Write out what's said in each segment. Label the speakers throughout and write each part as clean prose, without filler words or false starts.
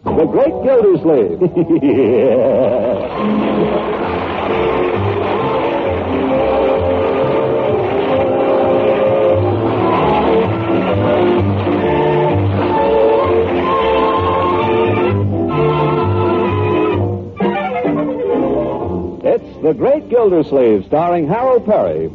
Speaker 1: The Great Gildersleeve. It's The Great Gildersleeve, starring Harold Peary.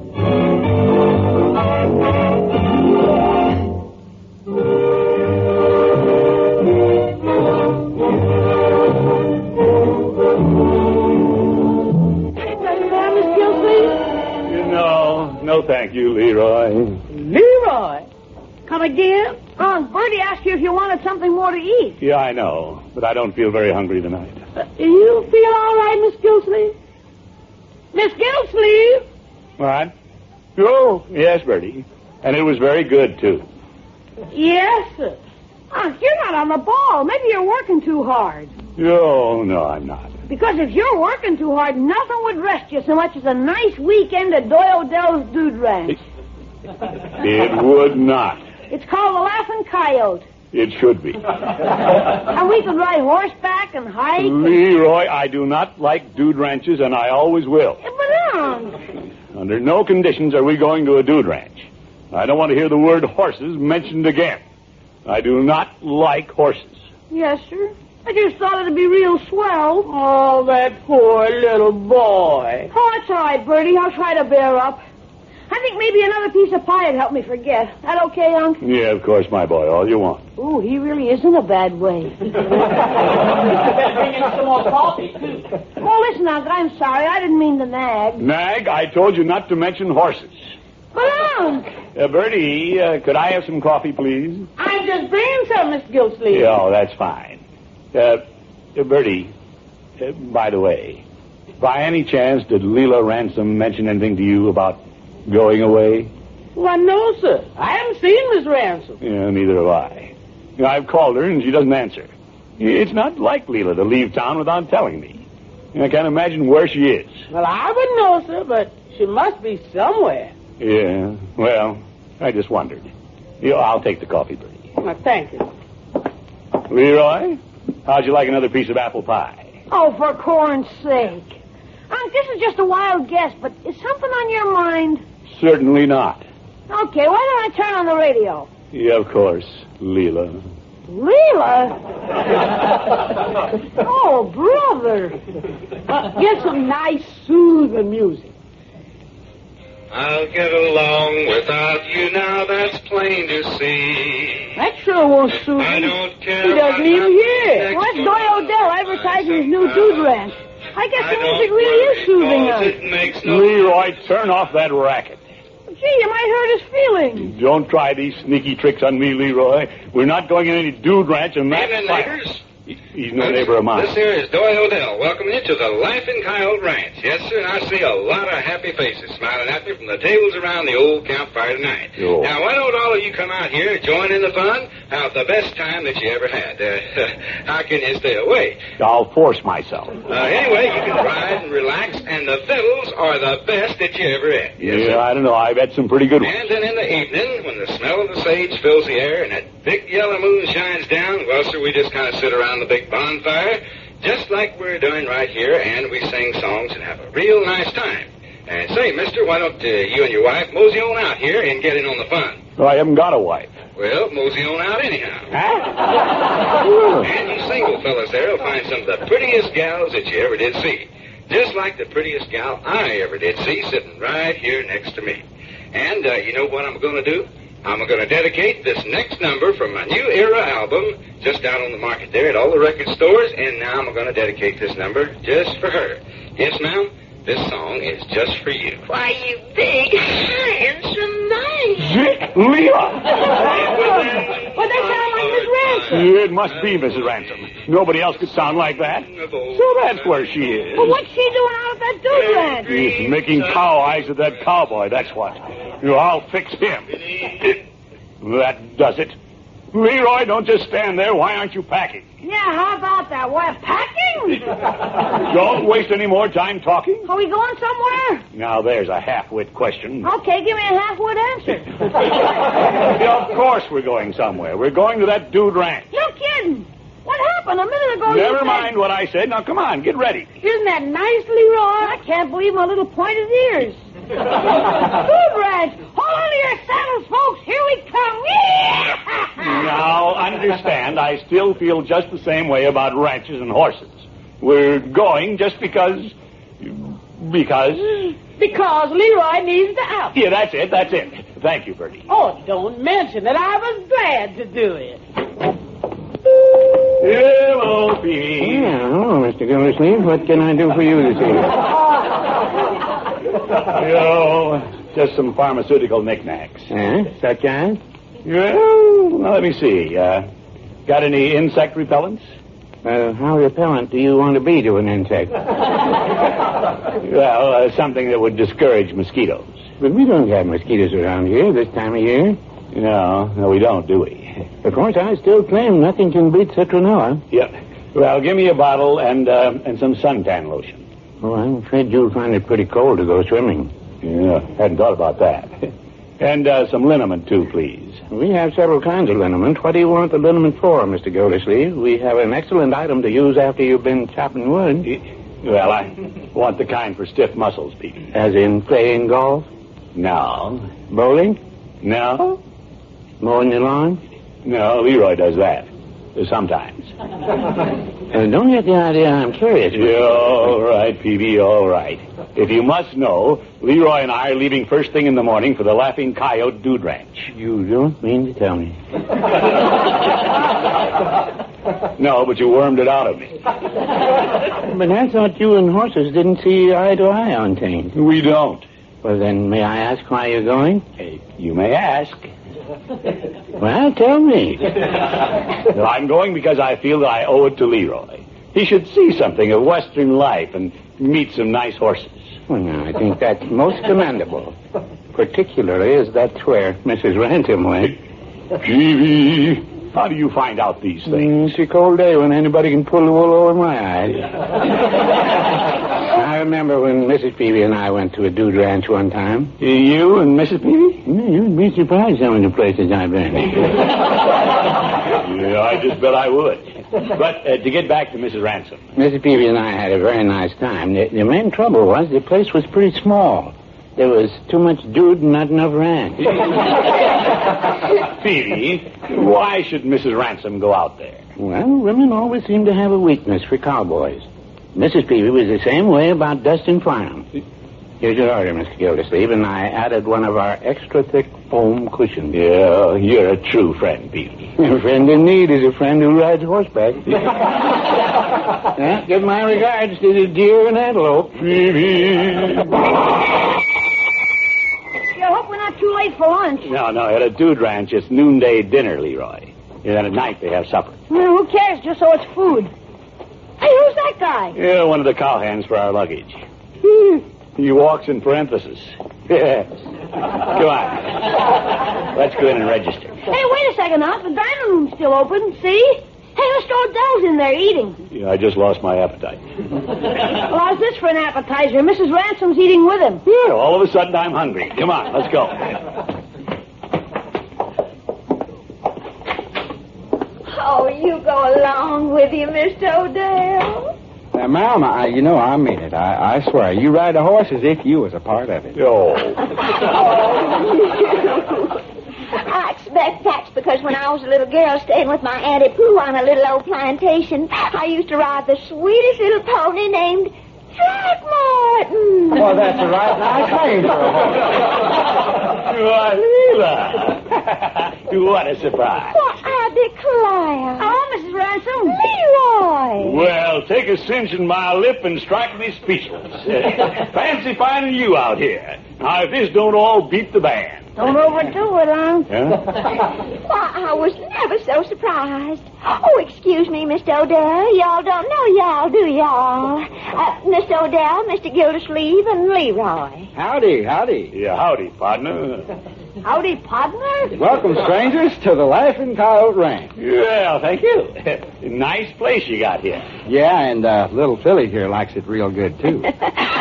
Speaker 2: No, thank you, Leroy.
Speaker 3: Leroy? Come again? Bertie asked you if you wanted something more to eat.
Speaker 2: Yeah, I know, but I don't feel very hungry tonight.
Speaker 3: You feel all right, Miss Gildersleeve? Miss Gildersleeve?
Speaker 2: What? Oh, yes, Bertie. And it was very good, too.
Speaker 3: Yes, sir. You're not on the ball. Maybe you're working too hard.
Speaker 2: Oh, no, I'm not.
Speaker 3: Because if you're working too hard, nothing would rest you so much as a nice weekend at Doyle Dell's Dude Ranch.
Speaker 2: It would not.
Speaker 3: It's called the Laughing Coyote.
Speaker 2: It should be.
Speaker 3: And we could ride horseback and hike.
Speaker 2: Leroy, I do not like dude ranches, and I always will.
Speaker 3: But
Speaker 2: under no conditions are we going to a dude ranch. I don't want to hear the word horses mentioned again. I do not like horses.
Speaker 3: Yes, sir. I just thought it'd be real swell. Oh, that poor little boy. Oh, it's all right, Bertie. I'll try to bear up. I think maybe another piece of pie would help me forget. That okay, Unc?
Speaker 2: Yeah, of course, my boy. All you want.
Speaker 3: Ooh, he really is in a bad way.
Speaker 4: You better bring in some more coffee, too.
Speaker 3: Oh, listen, Unc, I'm sorry. I didn't mean to nag.
Speaker 2: Nag? I told you not to mention horses.
Speaker 3: But, Unc.
Speaker 2: Bertie, could I have some coffee, please?
Speaker 3: I'm just bringing some, Miss Gildersleeve.
Speaker 2: Yeah, oh, that's fine. Bertie, by the way, by any chance did Leela Ransom mention anything to you about going away?
Speaker 3: Why, no, sir. I haven't seen Miss Ransom.
Speaker 2: Yeah, neither have I. I've called her and she doesn't answer. It's not like Leela to leave town without telling me. I can't imagine where she is.
Speaker 3: Well, I wouldn't know, sir, but she must be somewhere.
Speaker 2: Yeah, well, I just wondered. I'll take the coffee, Bertie.
Speaker 3: Well, thank you.
Speaker 2: Leroy, how'd you like another piece of apple pie?
Speaker 3: Oh, for corn's sake. Unc, this is just a wild guess, but is something on your mind?
Speaker 2: Certainly not.
Speaker 3: Okay, why don't I turn on the radio?
Speaker 2: Yeah, of course, Leela.
Speaker 3: Leela? Oh, brother. Get some nice, soothing music.
Speaker 5: I'll get along without you now, that's plain to see.
Speaker 3: That sure won't soothe
Speaker 5: I
Speaker 3: him.
Speaker 5: don't care.
Speaker 3: He doesn't even hear. Well, that's Doyle Odell advertising his new dude ranch. I guess the music really is soothing us.
Speaker 5: It makes no...
Speaker 2: Leroy, turn off that racket.
Speaker 3: Gee, you might hurt his feelings.
Speaker 2: Don't try these sneaky tricks on me, Leroy. We're not going in any dude ranch, and that's
Speaker 5: Evening,
Speaker 2: fine.
Speaker 5: neighbors.
Speaker 2: He's no neighbor of mine.
Speaker 5: This here is Doyle Odell welcoming you to the Laughing Coyote Ranch. Yes, sir, and I see a lot of happy faces smiling at me from the tables around the old campfire tonight.
Speaker 2: Sure.
Speaker 5: Now, why don't all of you come out here, join in the fun, have the best time that you ever had? How can you stay away?
Speaker 2: I'll force myself.
Speaker 5: Anyway, you can ride and relax, and the fiddles are the best that you ever had. Yes,
Speaker 2: Yeah,
Speaker 5: sir.
Speaker 2: I don't know. I've had some pretty good ones.
Speaker 5: And then in the evening, when the smell of the sage fills the air and that big yellow moon shines down, well, sir, we just kind of sit around the big bonfire, just like we're doing right here, and we sing songs and have a real nice time. And say, mister, why don't you and your wife mosey on out here and get in on the fun?
Speaker 2: Well, I haven't got a wife.
Speaker 5: Well, mosey on out anyhow.
Speaker 2: Huh?
Speaker 5: And you single fellas there will find some of the prettiest gals that you ever did see. Just like the prettiest gal I ever did see sitting right here next to me. And you know what I'm going to do? I'm going to dedicate this next number from my New Era album, just out on the market there at all the record stores, and now I'm going to dedicate this number just for her. Yes, ma'am, this song is just for you.
Speaker 6: Why, you big, handsome man.
Speaker 2: Leela!
Speaker 3: Well, they sound like Miss Ransom.
Speaker 2: It must be Mrs. Ransom. Nobody else could sound like that. So that's where she is.
Speaker 3: Well, what's she doing out at that dude ranch?
Speaker 2: He's making cow eyes at that cowboy, that's what. I'll fix him. That does it. Leroy, don't just stand there. Why aren't you packing?
Speaker 3: Yeah, how about that? What, packing?
Speaker 2: Don't waste any more time talking.
Speaker 3: Are we going somewhere?
Speaker 2: Now, there's a half-wit question.
Speaker 3: Okay, give me a half-wit answer.
Speaker 2: Yeah, of course we're going somewhere. We're going to that dude ranch.
Speaker 3: You're kidding. What happened a minute ago?
Speaker 2: Never mind what I said. Now, come on, get ready.
Speaker 3: Isn't that nice, Leroy? I can't believe my little pointed ears. Good ranch. Hold on to your saddles, folks. Here we come.
Speaker 2: Now, understand, I still feel just the same way about ranches and horses. We're going just because... Because
Speaker 3: Leroy needs the out.
Speaker 2: Yeah, that's it. Thank you, Bertie.
Speaker 4: Oh, don't mention it. I was glad to do it.
Speaker 2: Hello, Peary.
Speaker 7: Yeah, hello, Mr. Gildersleeve. What can I do for you this evening?
Speaker 2: Just some pharmaceutical knickknacks.
Speaker 7: Such as?
Speaker 2: Well, let me see. Got any insect repellents?
Speaker 7: How repellent do you want to be to an insect?
Speaker 2: Well, something that would discourage mosquitoes.
Speaker 7: But we don't have mosquitoes around here this time of year.
Speaker 2: No, we don't, do we?
Speaker 7: Of course, I still claim nothing can beat citronella.
Speaker 2: Yep. Well, give me a bottle and some suntan lotion.
Speaker 7: Oh, I'm afraid you'll find it pretty cold to go swimming.
Speaker 2: Yeah, hadn't thought about that. And some liniment, too, please.
Speaker 7: We have several kinds of liniment. What do you want the liniment for, Mr. Gildersleeve? We have an excellent item to use after you've been chopping wood.
Speaker 2: Well, I want the kind for stiff muscles, Pete.
Speaker 7: As in playing golf?
Speaker 2: No.
Speaker 7: Bowling?
Speaker 2: No.
Speaker 7: Mowing the lawn?
Speaker 2: No, Leroy does that. Sometimes.
Speaker 7: Don't get the idea I'm curious.
Speaker 2: Yeah, all right, Peavy, all right. If you must know, Leroy and I are leaving first thing in the morning for the Laughing Coyote Dude Ranch.
Speaker 7: You don't mean to tell me.
Speaker 2: No, but you wormed it out of me.
Speaker 7: But I thought you and horses didn't see eye to eye on things.
Speaker 2: We don't.
Speaker 7: Well, then, may I ask why you're going?
Speaker 2: Hey, you may ask.
Speaker 7: Well, tell me.
Speaker 2: No, I'm going because I feel that I owe it to Leroy. He should see something of Western life and meet some nice horses.
Speaker 7: Well, now, I think that's most commendable. Particularly as that's where Mrs. Ransom went.
Speaker 2: Peavy, how do you find out these things?
Speaker 7: It's a cold day when anybody can pull the wool over my eyes. I remember when Mrs. Peavy and I went to a dude ranch one time.
Speaker 2: You and Mrs. Peavy?
Speaker 7: You'd be surprised some of the places I've been.
Speaker 2: Yeah, I just bet I would. But to get back to Mrs. Ransom.
Speaker 7: Mrs. Peavy and I had a very nice time. The main trouble was the place was pretty small. There was too much dude and not enough ranch.
Speaker 2: Peavy, why should Mrs. Ransom go out there?
Speaker 7: Well, women always seem to have a weakness for cowboys. Mrs. Peavy was the same way about Dustin Farnham. Here's your order, Mr. Gildersleeve, and I added one of our extra thick foam cushions.
Speaker 2: Yeah, you're a true friend, Peavy.
Speaker 7: A friend in need is a friend who rides horseback. Give my regards to the deer and antelope.
Speaker 2: Peavy.
Speaker 3: I hope we're not too late for lunch.
Speaker 2: No, at a dude ranch, it's noonday dinner, Leroy. And then at night they have supper.
Speaker 3: Well, who cares, just so it's food. Hey, who's that guy?
Speaker 2: Yeah, one of the cowhands for our luggage. He walks in parentheses. Yes. Come on. Let's go in and register.
Speaker 3: Hey, wait a second, Up. The dining room's still open, see? Hey, Mr. Odell's in there eating.
Speaker 2: Yeah, I just lost my appetite.
Speaker 3: Well, how's this for an appetizer? Mrs. Ransom's eating with him.
Speaker 2: Yeah, all of a sudden I'm hungry. Come on, let's go.
Speaker 6: Oh, you go along with you, Mr. Odell.
Speaker 8: Ma'am, I mean it. I swear. You ride a horse as if you was a part of it.
Speaker 2: Oh.
Speaker 6: I expect that's because when I was a little girl staying with my Auntie Pooh on a little old plantation, I used to ride the sweetest little pony named Throckmorton.
Speaker 8: Well, that's a right nice name for a horse.
Speaker 2: Why, Leela. What a surprise.
Speaker 6: What I declare.
Speaker 3: Oh, Mrs. Ransom.
Speaker 6: Leroy.
Speaker 2: Well, take a cinch in my lip and strike me speechless. Fancy finding you out here. Now, if this don't all beat the band.
Speaker 3: Don't overdo it, huh?
Speaker 6: Why, I was never so surprised. Oh, excuse me, Mr. Odell. Y'all don't know y'all, do y'all? Mr. Odell, Mr. Gildersleeve, and Leroy.
Speaker 8: Howdy.
Speaker 2: Yeah, howdy, partner.
Speaker 3: Howdy, partner.
Speaker 8: Welcome, strangers, to the Laughing Coyote Ranch.
Speaker 2: Well, thank you. Nice place you got here.
Speaker 8: Yeah, and little Philly here likes it real good, too.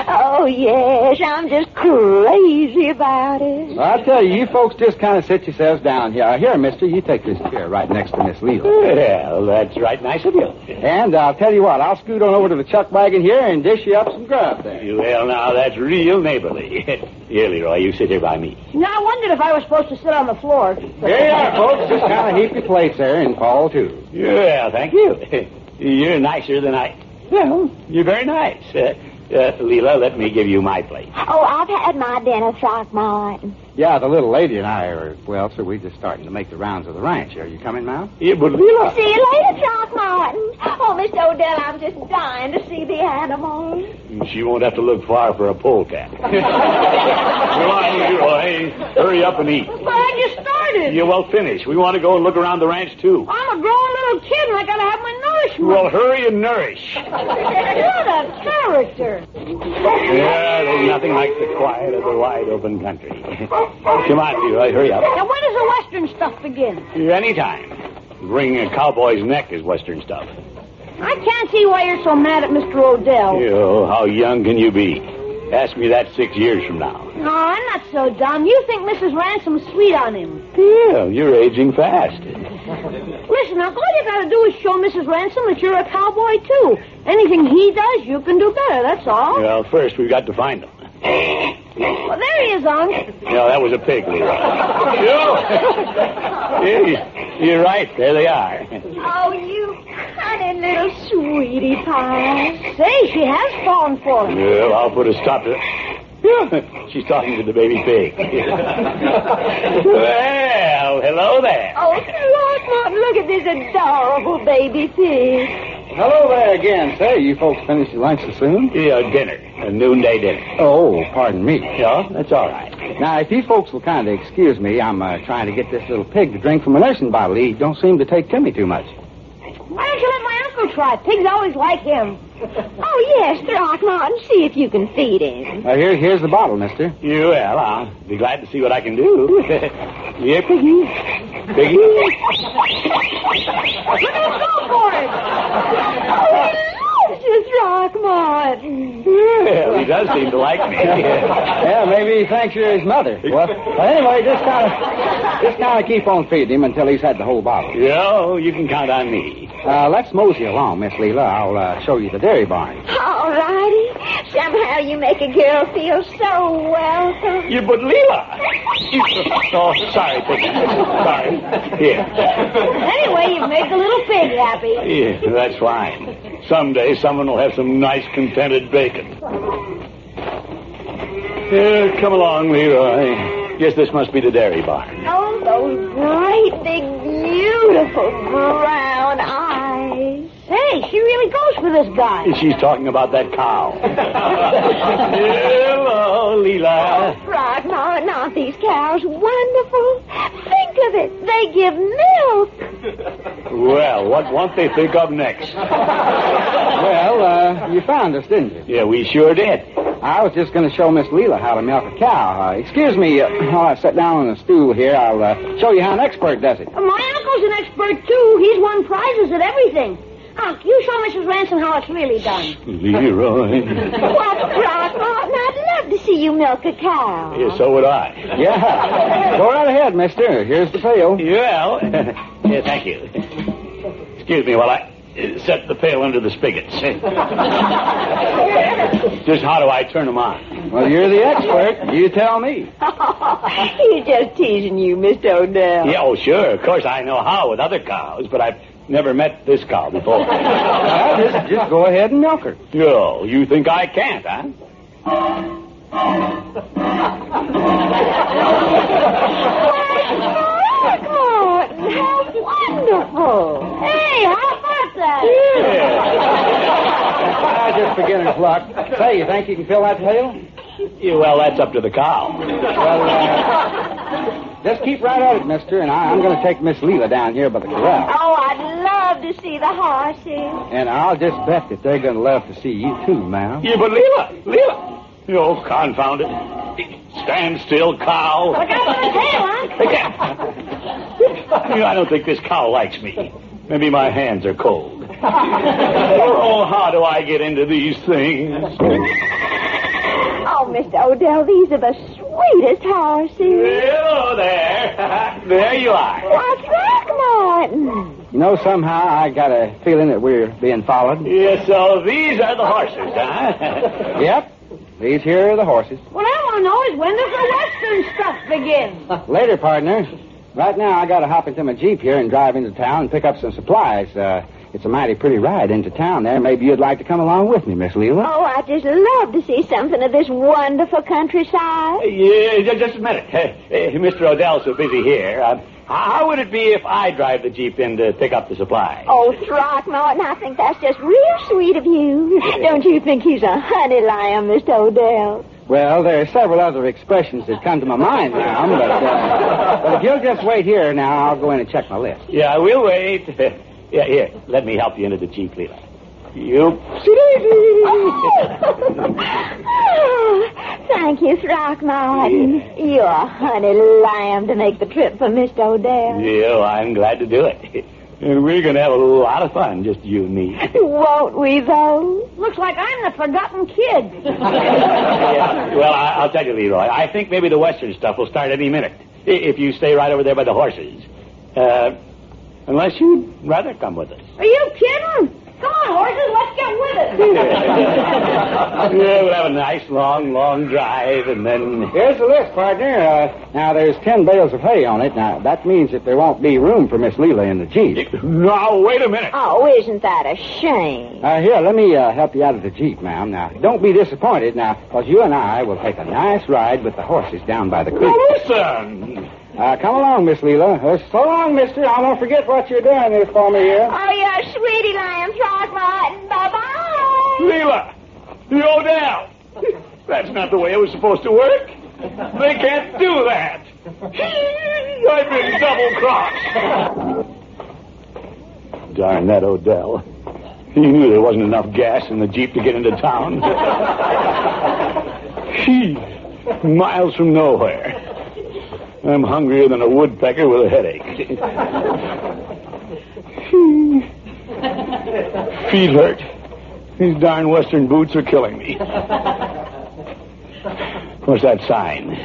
Speaker 6: Oh, yes, I'm just crazy about it.
Speaker 8: Well, I'll tell you, you folks just kind of sit yourselves down here. Here, mister, you take this chair right next to Miss Leela.
Speaker 2: Well, that's right nice of you.
Speaker 8: And I'll tell you what, I'll scoot on over to the chuck wagon here and dish you up some grub there.
Speaker 2: Well, now, that's real neighborly. Here, Leroy, you sit here by me.
Speaker 3: Now, I wondered if I was supposed to sit on the floor.
Speaker 8: Here you are, folks. Just kind of heap your plates there and fall to.
Speaker 2: Well, thank you. You're nicer than I... Well, you're very nice. Leela, let me give you my plate.
Speaker 6: Oh, I've had my dinner, Throckmorton.
Speaker 8: Yeah, the little lady and I are, well, sir, we're just starting to make the rounds of the ranch. Are you coming now?
Speaker 2: Yeah, but Leela...
Speaker 6: See you later, Throckmorton. Oh, Mr. Odell, I'm just dying to see the animals.
Speaker 2: She won't have to look far for a polecat. Come on, Leroy. Hurry up and eat.
Speaker 3: But I just started.
Speaker 2: Yeah, well, finish. We want to go and look around the ranch, too.
Speaker 3: I'm a grown little kid, and I gotta have my nourishment.
Speaker 2: Well, hurry and nourish.
Speaker 3: What a character.
Speaker 2: Yeah, there's nothing like the quiet of the wide open country. Come on, Leroy, hurry up.
Speaker 3: Now, when does the western stuff begin?
Speaker 2: Anytime. Wringing a cowboy's neck is western stuff.
Speaker 3: I can't see why you're so mad at Mr. Odell.
Speaker 2: Oh, how young can you be? Ask me that 6 years from now.
Speaker 3: No, I'm not so dumb. You think Mrs. Ransom's sweet on him.
Speaker 2: Yeah, you're aging fast.
Speaker 3: Listen, Uncle, all you gotta do is show Mrs. Ransom that you're a cowboy, too. Anything he does, you can do better, that's all.
Speaker 2: Well, first we've got to find him.
Speaker 3: Well, there he is, Unc.
Speaker 2: No, that was a pig, Leroy. You're right. There they are.
Speaker 6: Oh, you honey little sweetie pie.
Speaker 3: Say, she has fallen for him.
Speaker 2: Well, I'll put a stop to it. She's talking to the baby pig. Well, hello there.
Speaker 6: Oh, Throckmorton, look at this adorable baby pig.
Speaker 8: Hello there again. Say, you folks finished your lunch so soon?
Speaker 2: Yeah, dinner. A noonday dinner.
Speaker 8: Oh, pardon me.
Speaker 2: Yeah, that's all right.
Speaker 8: Now, if you folks will kind of excuse me, I'm trying to get this little pig to drink from a nursing bottle. He don't seem to take to me too much.
Speaker 3: Why don't you let my uncle try? Pigs always like him.
Speaker 6: Oh, yes, Throckmorton, see if you can feed him.
Speaker 8: Here's the bottle, mister.
Speaker 2: Yeah, well, I'll be glad to see what I can do. Yeah, Piggy. Piggy.
Speaker 3: Let him go for it.
Speaker 6: Mr. Throckmorton.
Speaker 2: Well, he does seem to like me.
Speaker 8: Yeah, maybe he thinks you're his mother. Well, anyway, just kind of keep on feeding him until he's had the whole bottle.
Speaker 2: Yeah, you can count on me.
Speaker 8: Let's mosey along, Miss Leela. I'll show you the dairy barn.
Speaker 6: All righty. Somehow you make a girl feel so welcome.
Speaker 2: Yeah, but Leela. Oh, sorry, Piggy. Sorry. Here.
Speaker 3: Anyway, you've made the little pig happy.
Speaker 2: Yeah, that's fine. Someday someone will have some nice, contented bacon. Yeah, come along, Leroy. Guess this must be the dairy barn.
Speaker 6: Oh, those bright, big, beautiful brown eyes.
Speaker 3: Hey, she really goes for this guy.
Speaker 2: She's talking about that cow. Hello, Leela.
Speaker 6: Oh, Throckmorton, aren't these cows wonderful? Think of it. They give milk.
Speaker 2: Well, what won't they think of next?
Speaker 8: Well, you found us, didn't you?
Speaker 2: Yeah, we sure did.
Speaker 8: I was just going to show Miss Leela how to milk a cow. Excuse me, while I sit down on a stool here, I'll show you how an expert does it.
Speaker 3: My uncle's an expert, too. He's won prizes at everything. Unc, you show Mrs. Ransom how it's really done.
Speaker 2: Leroy.
Speaker 6: What, Throckmorton? I'd love to see you milk a cow.
Speaker 2: Yeah, so would I.
Speaker 8: Yeah. Go right ahead, mister. Here's the pail.
Speaker 2: Well, yeah, thank you. Excuse me while I set the pail under the spigots. Just how do I turn them on?
Speaker 8: Well, you're the expert. You tell me.
Speaker 6: He's just teasing you, Mr. Odell.
Speaker 2: Yeah, oh, sure. Of course, I know how with other cows, but I've never met this cow before.
Speaker 8: Well, just go ahead and milk her.
Speaker 2: Oh, you think I can't, huh?
Speaker 6: Throckmorton, how wonderful.
Speaker 3: Hey, how about that?
Speaker 8: Just beginner's luck. Say, you think you can fill that pail?
Speaker 2: Yeah, well, that's up to the cow.
Speaker 8: Well, just keep right at it, mister, and I'm going to take Miss Leela down here by the corral.
Speaker 6: Oh, I'd love to see the horses.
Speaker 8: And I'll just bet that they're going to love to see you, too, ma'am.
Speaker 2: Yeah, but Leela. Oh, confound it. Stand still, cow.
Speaker 3: Look out for the tail, huh?
Speaker 2: I don't think this cow likes me. Maybe my hands are cold. Oh, how do I get into these things?
Speaker 6: Oh, Mr. Odell, these are the sweetest horses.
Speaker 2: Hello there. There you are.
Speaker 6: Why, Throckmorton.
Speaker 8: You know, somehow I got a feeling that we're being followed.
Speaker 2: Yeah, so these are the horses, huh?
Speaker 8: Yep. These here are the horses.
Speaker 3: What I want to know is when does the Western stuff begin?
Speaker 8: Later, partner. Right now, I got to hop into my Jeep here and drive into town and pick up some supplies. It's a mighty pretty ride into town there. Maybe you'd like to come along with me, Miss Leela.
Speaker 6: Oh, I'd just love to see something of this wonderful countryside.
Speaker 2: Yeah, just a minute. Mr. Odell's so busy here. How would it be if I drive the Jeep in to pick up the supplies?
Speaker 6: Oh, Throckmorton, I think that's just real sweet of you. Don't you think he's a honey lamb, Mr. Odell?
Speaker 8: Well, there are several other expressions that come to my mind now, but if you'll just wait here now, I'll go in and check my list.
Speaker 2: Yeah, we'll wait. Yeah, here, let me help you into the Jeep, Leela. You.
Speaker 6: Oh, thank you, Throckmorton.
Speaker 2: Yeah.
Speaker 6: You're a honey lamb to make the trip for Mr. Odell.
Speaker 2: Yeah, I'm glad to do it. And we're going to have a lot of fun, just you and me.
Speaker 6: Won't we, though?
Speaker 3: Looks like I'm the forgotten kid.
Speaker 2: Yeah, well, I'll tell you, Leroy, I think maybe the Western stuff will start any minute. If you stay right over there by the horses. Unless you'd rather come with us.
Speaker 3: Are you kidding? Come on, horses, let's get with it.
Speaker 2: Yeah, we'll have a nice, long drive, and then...
Speaker 8: Here's the list, partner. Now, there's 10 bales of hay on it. Now, that means that there won't be room for Miss Leela in the Jeep.
Speaker 2: Now, wait a minute.
Speaker 6: Oh, isn't that a shame?
Speaker 8: Here, let me help you out of the Jeep, ma'am. Now, don't be disappointed now, because you and I will take a nice ride with the horses down by the creek.
Speaker 2: Listen.
Speaker 8: Come along, Miss Leela. So long, mister. I won't forget what you're doing this for me here.
Speaker 6: Oh, you're a sweetie lamb, Throckmorton. Bye-bye.
Speaker 2: Leela, you Odell. That's not the way it was supposed to work. They can't do that. I've been double-crossed. Darn that Odell. He knew there wasn't enough gas in the Jeep to get into town. Miles from nowhere. I'm hungrier than a woodpecker with a headache. Feet hurt. These darn Western boots are killing me. What's that sign?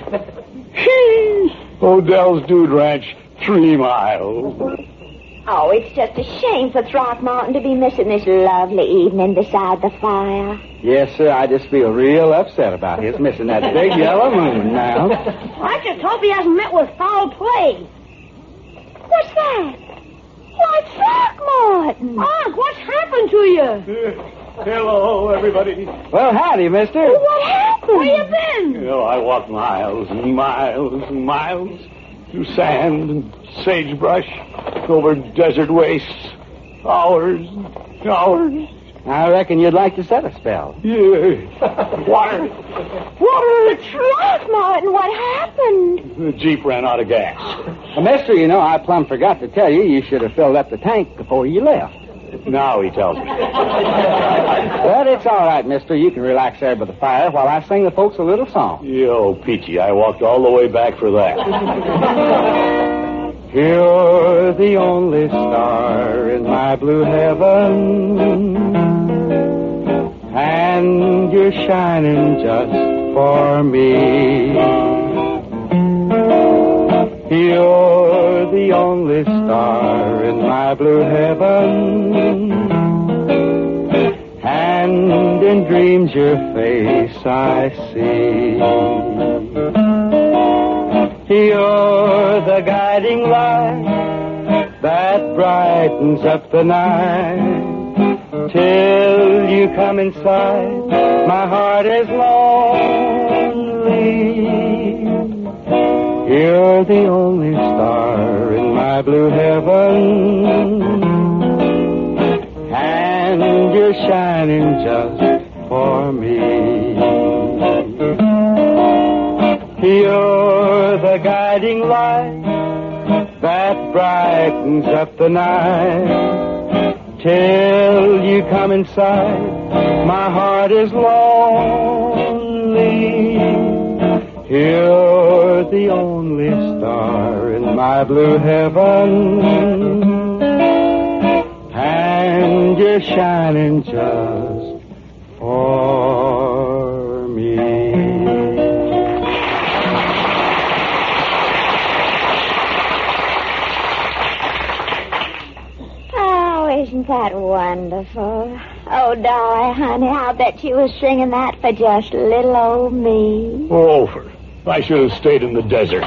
Speaker 2: Odell's Dude Ranch, 3 miles.
Speaker 6: Oh, it's just a shame for Throckmorton to be missing this lovely evening beside the fire.
Speaker 8: Yes, sir. I just feel real upset about his missing that big yellow moon now.
Speaker 3: I just hope he hasn't met with foul play.
Speaker 6: What's that? Why, Throckmorton!
Speaker 3: Unc, what's happened to you?
Speaker 2: Hello, everybody.
Speaker 8: Well, howdy, mister.
Speaker 6: What happened?
Speaker 3: Where you been?
Speaker 2: You know, I walked miles and miles and miles through sand and sagebrush, over desert wastes, hours and hours.
Speaker 8: I reckon you'd like to set a spell.
Speaker 2: Yeah. Water.
Speaker 6: Throckmorton, what happened?
Speaker 2: The Jeep ran out of gas.
Speaker 8: Well, mister, you know, I plumb forgot to tell you should have filled up the tank before you left.
Speaker 2: Now he tells me.
Speaker 8: But it's all right, mister. You can relax there by the fire while I sing the folks a little song.
Speaker 2: Yo, Peachy, I walked all the way back for that.
Speaker 8: You're the only star in my blue heaven, and you're shining just for me. You're the only star in my blue heaven, and in dreams your face I see. You're the guiding light that brightens up the night. Till you come inside, my heart is lonely. You're the only star in my blue heaven, and you're shining just for me. You're the guiding light that brightens up the night. Till you come inside, my heart is lonely.
Speaker 9: You're the only star in my blue heaven, and you're shining just for me.
Speaker 6: Oh, isn't that wonderful? Oh, Dolly, honey, I'll bet you were singing that for just little old me.
Speaker 2: Oh, I should have stayed in the desert.